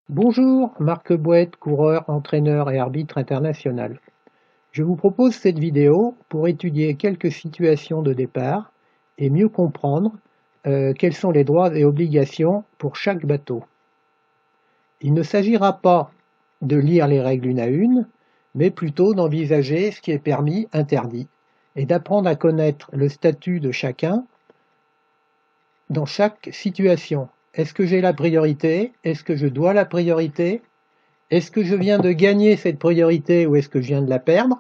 Bonjour, Marc Bouette, coureur, entraîneur et arbitre international. Je vous propose cette vidéo pour étudier quelques situations de départ et mieux comprendre quels sont les droits et obligations pour chaque bateau. Il ne s'agira pas de lire les règles une à une, mais plutôt d'envisager ce qui est permis, interdit, et d'apprendre à connaître le statut de chacun dans chaque situation. Est-ce que j'ai la priorité? Est-ce que je dois la priorité? Est-ce que je viens de gagner cette priorité ou est-ce que je viens de la perdre?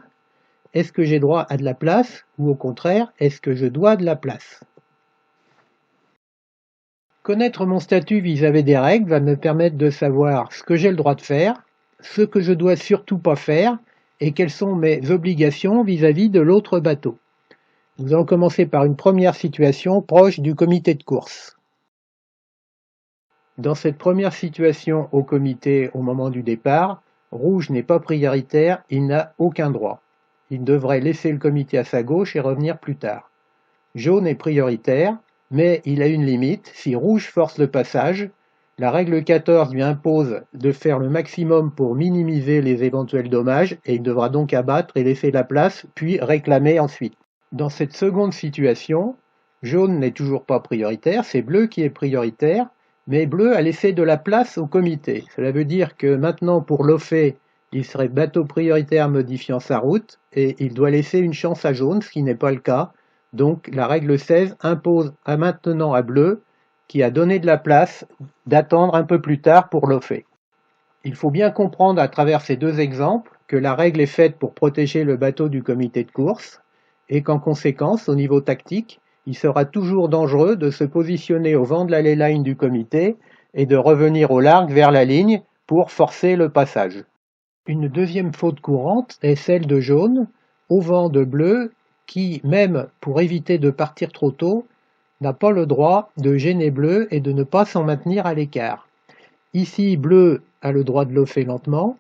Est-ce que j'ai droit à de la place ou au contraire, est-ce que je dois de la place? Connaître mon statut vis-à-vis des règles va me permettre de savoir ce que j'ai le droit de faire, ce que je dois surtout pas faire et quelles sont mes obligations vis-à-vis de l'autre bateau. Nous allons commencer par une première situation proche du comité de course. Dans cette première situation au comité au moment du départ, rouge n'est pas prioritaire, il n'a aucun droit. Il devrait laisser le comité à sa gauche et revenir plus tard. Jaune est prioritaire, mais il a une limite. Si rouge force le passage, la règle 14 lui impose de faire le maximum pour minimiser les éventuels dommages et il devra donc abattre et laisser la place, puis réclamer ensuite. Dans cette seconde situation, jaune n'est toujours pas prioritaire, c'est bleu qui est prioritaire, mais bleu a laissé de la place au comité. Cela veut dire que maintenant pour l'OFE, il serait bateau prioritaire modifiant sa route et il doit laisser une chance à jaune, ce qui n'est pas le cas. Donc la règle 16 impose maintenant à bleu, qui a donné de la place, d'attendre un peu plus tard pour l'OFE. Il faut bien comprendre à travers ces deux exemples que la règle est faite pour protéger le bateau du comité de course et qu'en conséquence, au niveau tactique, il sera toujours dangereux de se positionner au vent de la leyline du comité et de revenir au large vers la ligne pour forcer le passage. Une deuxième faute courante est celle de jaune au vent de bleu qui, même pour éviter de partir trop tôt, n'a pas le droit de gêner bleu et de ne pas s'en maintenir à l'écart. Ici, bleu a le droit de l'offer lentement,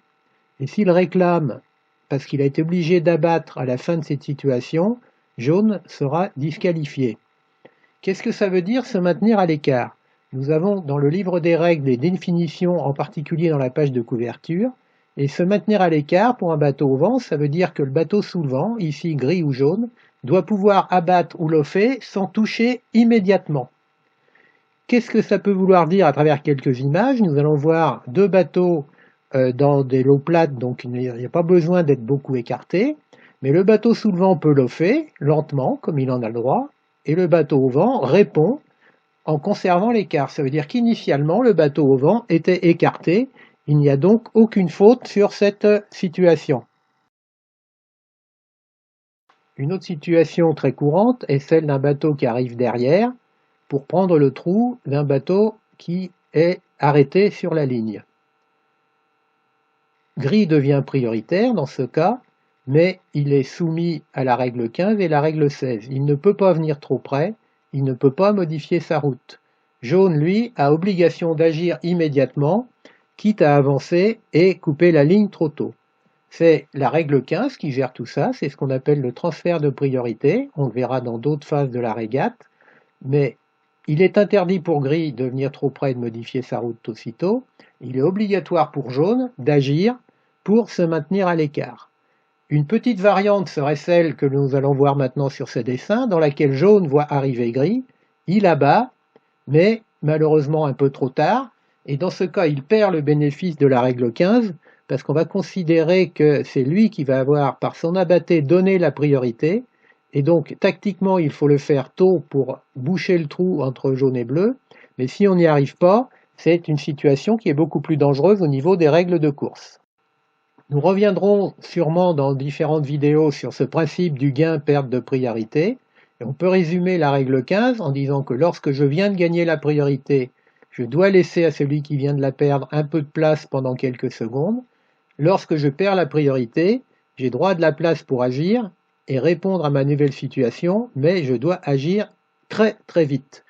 et s'il réclame parce qu'il a été obligé d'abattre à la fin de cette situation, jaune sera disqualifié. Qu'est-ce que ça veut dire se maintenir à l'écart? Nous avons dans le livre des règles des définitions, en particulier dans la page de couverture, et se maintenir à l'écart pour un bateau au vent, ça veut dire que le bateau sous le vent, ici gris ou jaune, doit pouvoir abattre ou loffer sans toucher immédiatement. Qu'est-ce que ça peut vouloir dire à travers quelques images? Nous allons voir deux bateaux dans des lots plates, donc il n'y a pas besoin d'être beaucoup écarté, mais le bateau sous le vent peut loffer lentement, comme il en a le droit, et le bateau au vent répond en conservant l'écart. Ça veut dire qu'initialement, le bateau au vent était écarté. Il n'y a donc aucune faute sur cette situation. Une autre situation très courante est celle d'un bateau qui arrive derrière pour prendre le trou d'un bateau qui est arrêté sur la ligne. Gris devient prioritaire dans ce cas, mais il est soumis à la règle 15 et la règle 16. Il ne peut pas venir trop près, il ne peut pas modifier sa route. Jaune, lui, a obligation d'agir immédiatement, quitte à avancer et couper la ligne trop tôt. C'est la règle 15 qui gère tout ça, c'est ce qu'on appelle le transfert de priorité, on le verra dans d'autres phases de la régate, mais il est interdit pour gris de venir trop près et de modifier sa route aussitôt, il est obligatoire pour jaune d'agir pour se maintenir à l'écart. Une petite variante serait celle que nous allons voir maintenant sur ce dessin, dans laquelle jaune voit arriver gris, il abat, mais malheureusement un peu trop tard, et dans ce cas il perd le bénéfice de la règle 15, parce qu'on va considérer que c'est lui qui va avoir par son abatté donné la priorité, et donc tactiquement il faut le faire tôt pour boucher le trou entre jaune et bleu, mais si on n'y arrive pas, c'est une situation qui est beaucoup plus dangereuse au niveau des règles de course. Nous reviendrons sûrement dans différentes vidéos sur ce principe du gain-perte de priorité. Et on peut résumer la règle 15 en disant que lorsque je viens de gagner la priorité, je dois laisser à celui qui vient de la perdre un peu de place pendant quelques secondes. Lorsque je perds la priorité, j'ai droit à de la place pour agir et répondre à ma nouvelle situation, mais je dois agir très très vite.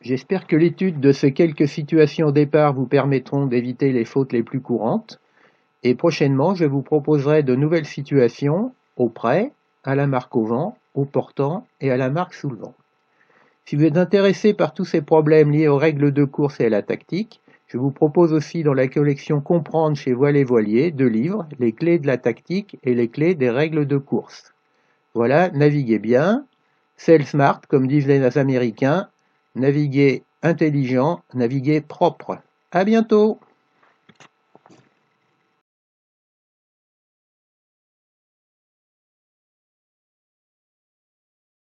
J'espère que l'étude de ces quelques situations au départ vous permettront d'éviter les fautes les plus courantes. Et prochainement, je vous proposerai de nouvelles situations au près, à la marque au vent, au portant et à la marque sous le vent. Si vous êtes intéressé par tous ces problèmes liés aux règles de course et à la tactique, je vous propose aussi dans la collection Comprendre chez Voile & Voilier 2 livres, les clés de la tactique et les clés des règles de course. Voilà, naviguez bien, sail smart comme disent les Américains, naviguez intelligent, naviguez propre. À bientôt!